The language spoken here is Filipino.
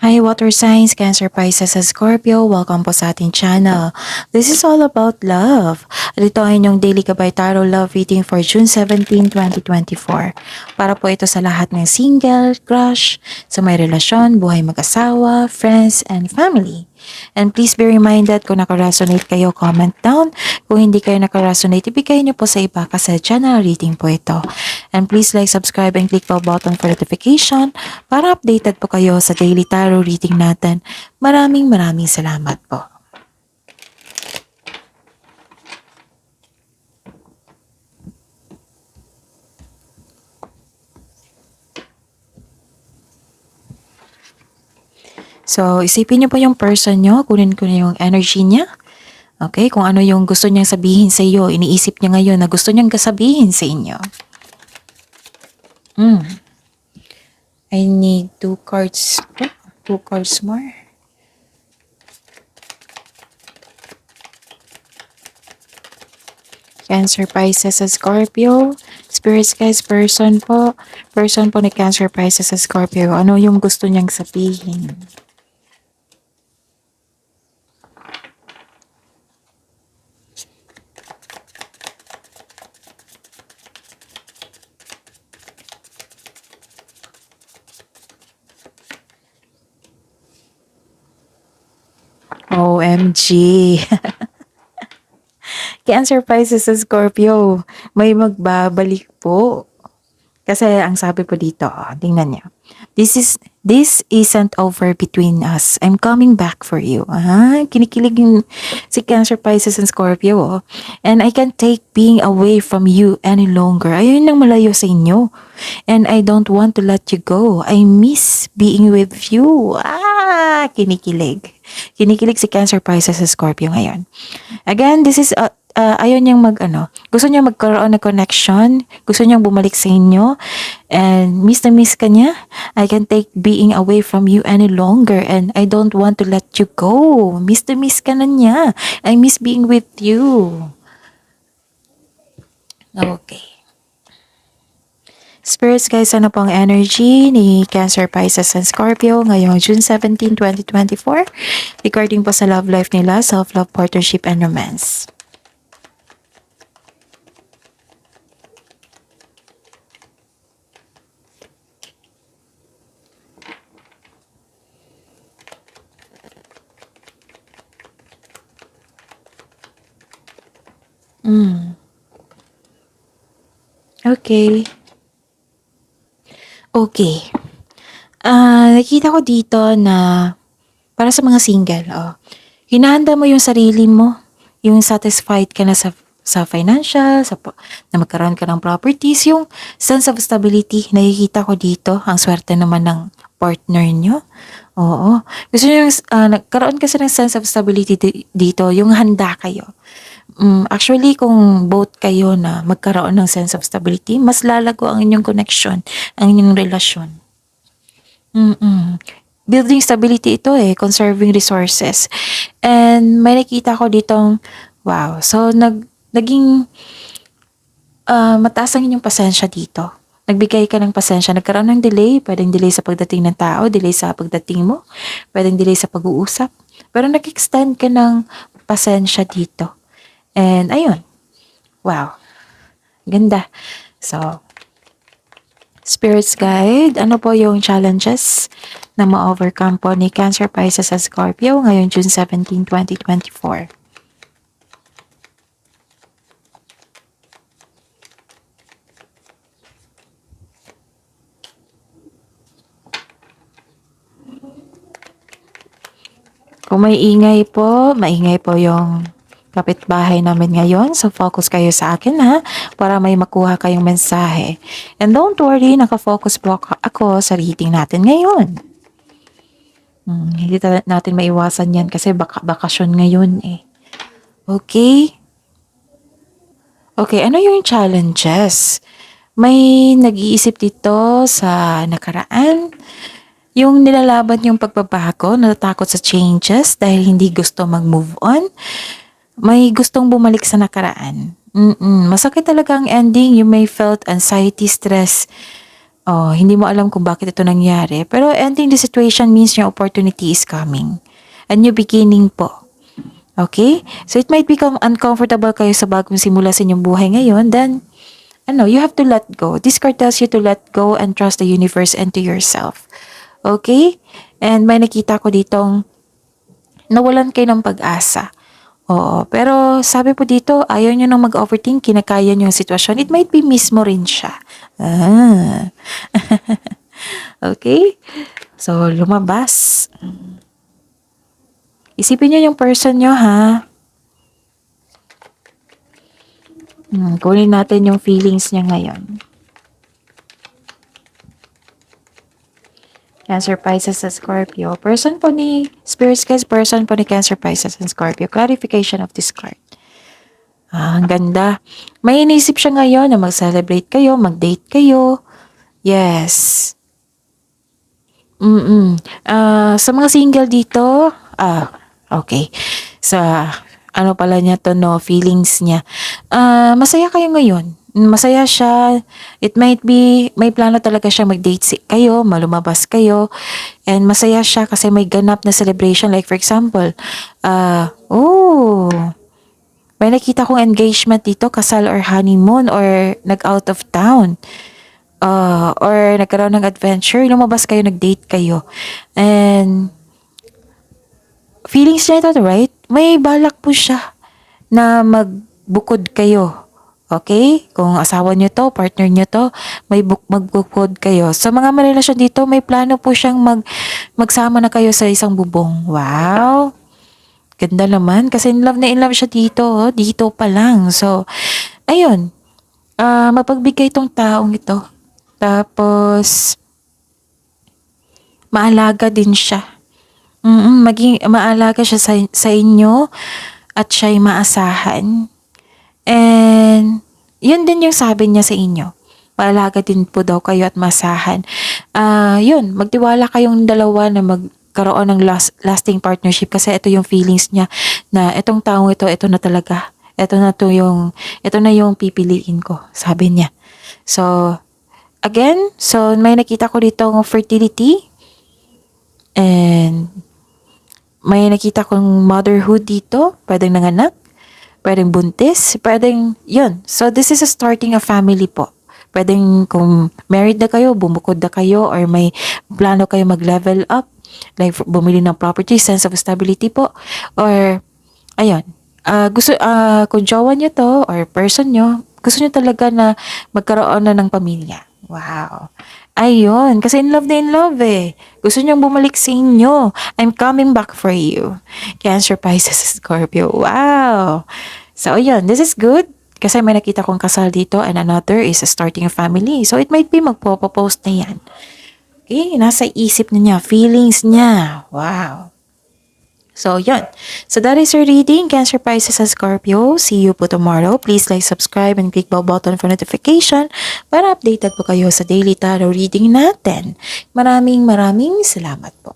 Hi Water Signs, Cancer, Pisces, at Scorpio. Welcome po sa ating channel. This is all about love. At ito ay inyong daily gabay tarot love reading for June 17, 2024. Para po ito sa lahat ng single, crush, sa may relasyon, buhay mag-asawa, friends, and family. And please be reminded kung nakaresonate kayo, comment down. Kung hindi kayo nakaresonate, ibigay niyo po sa iba kasi general reading po ito. And please like, subscribe, and click the button for notification para updated po kayo sa daily tarot reading natin. Maraming salamat po. So, isipin niyo po yung person niyo, kunin ko na yung energy niya. Okay, kung ano yung gusto niyang sabihin sa iyo, iniisip niya ngayon na gusto niyang sabihin sa inyo. I need 2 cards. 2 cards more. Cancer, Pisces, at Scorpio. Spirits guys, person po. Person po ni Cancer, Pisces, at Scorpio. Ano yung gusto niyang sabihin? OMG. Cancer, Pisces, sa Scorpio. May magbabalik po. Kasi ang sabi po dito, tingnan niyo. This isn't over between us. I'm coming back for you. Kinikilig yung si Cancer, Pisces, and Scorpio. And I can't take being away from you any longer. Ayun nang malayo sa inyo. And I don't want to let you go. I miss being with you. Kinikilig. Kinikilig si Cancer, Pisces, and Scorpio ngayon. Again, this is ayaw niyang gusto niyang magkaroon ng connection, gusto niyang bumalik sa inyo, and miss na miss ka niya. I can't take being away from you any longer, and I don't want to let you go. Miss na miss ka na niya. I miss being with you. Okay. Spirits guys, ano pong energy ni Cancer, Pisces, and Scorpio ngayong June 17, 2024? Regarding po sa love life nila, self-love, partnership, and romance. Okay. Okay. Nakita ko dito na para sa mga single, hinahanda mo yung sarili mo, yung satisfied ka na sa financial, na magkaroon ka ng properties, yung sense of stability, nakikita ko dito, ang swerte naman ng partner nyo. Oo. Gusto nyo nagkaroon kasi ng sense of stability dito, yung handa kayo. Actually, kung both kayo na magkaroon ng sense of stability, mas lalago ang inyong connection, ang inyong relasyon. Building stability ito conserving resources. And may nakita ko ditong, wow, so naging mataas ang inyong pasensya dito. Nagbigay ka ng pasensya, nagkaroon ng delay, pwedeng delay sa pagdating ng tao, delay sa pagdating mo, pwedeng delay sa pag-uusap. Pero nag-extend ka ng pasensya dito. And ayun, wow, ganda. So, Spirits Guide, ano po yung challenges na ma-overcome po ni Cancer, Pisces, at Scorpio ngayong June 17, 2024? Kung may ingay po, maingay po yung kapitbahay namin ngayon. So, focus kayo sa akin para may makuha kayong mensahe. And don't worry, nakafocus po ako sa reading natin ngayon. Hindi natin maiwasan yan kasi bakasyon ngayon Okay? Okay, ano yung challenges? May nag-iisip dito sa nakaraan. Yung nilalaban yung pagbabago, natatakot sa changes dahil hindi gusto mag-move on. May gustong bumalik sa nakaraan. Masakit talaga ang ending. You may felt anxiety, stress, Oh, hindi mo alam kung bakit ito nangyari. Pero ending the situation means your opportunity is coming. A new beginning po. Okay? So it might become uncomfortable kayo sa bagong simula sa inyong buhay ngayon. Then, you have to let go. This card tells you to let go and trust the universe and to yourself. Okay? And may nakita ko ditong nawalan kayo ng pag-asa. Oo, pero sabi po dito, ayaw nyo nang mag-overthink, kinakaya nyo yung sitwasyon. It might be mismo rin siya. Ah. Okay? So, lumabas. Isipin nyo yung person nyo, ha? Kunin natin yung feelings niya ngayon. Cancer, Pisces, and Scorpio. Person po ni Spirits guys, person po ni Cancer, Pisces, and Scorpio. Clarification of this card. Ang ganda. May inisip siya ngayon na mag-celebrate kayo, mag-date kayo. Yes. Sa mga single dito, okay. Sa, pala niya to, no, feelings niya. Masaya kayo ngayon. Masaya siya. It might be, may plano talaga siya mag-date kayo, malumabas kayo. And masaya siya kasi may ganap na celebration. Like for example, may nakita kong engagement dito, kasal or honeymoon or nag-out of town. Or nagkaroon ng adventure, lumabas kayo, nag-date kayo. And feelings niya ito, right? May balak po siya na magbukod kayo. Okay? Kung asawa niyo to, partner niyo to, may magbukod kayo. Sa mga marelasyon dito, may plano po siyang magsama na kayo sa isang bubong. Wow! Ganda naman. Kasi in love siya dito. Oh. Dito pa lang. So, ayun. Mapagbigay itong taong ito. Tapos, maalaga din siya. Maging maalaga siya sa inyo at siya'y maasahan. And, yun din yung sabi niya sa inyo. Maalaga din po daw kayo at maasahan. Yun, magtiwala kayong dalawa na magkaroon ng lasting partnership kasi ito yung feelings niya na itong taong ito na talaga. Ito na yung pipiliin ko, sabi niya. So, again, may nakita ko dito ng fertility. And may nakita kong motherhood dito. Pwedeng nanganak. Pwedeng buntis. Pwedeng, yun. So, this is a starting a family po. Pwedeng kung married na kayo, bumukod na kayo, or may plano kayo mag-level up. Like, bumili ng property, sense of stability po. Or, ayun. Kung jowa nyo to, or person nyo, gusto nyo talaga na magkaroon na ng pamilya. Wow. Ayun, kasi in love eh. Gusto niyang bumalik sa inyo. I'm coming back for you. Cancer, Pisces, Scorpio. Wow. So, ayun, this is good. Kasi may nakita kong kasal dito and another is starting a family. So, it might be magpo-post na yan. Okay, nasa isip na niya, feelings niya. Wow. So, yun. So, that is your reading, Cancer, Pisces, and Scorpio. See you po tomorrow. Please like, subscribe, and click bell button for notification para updated po kayo sa daily tarot reading natin. Maraming salamat po.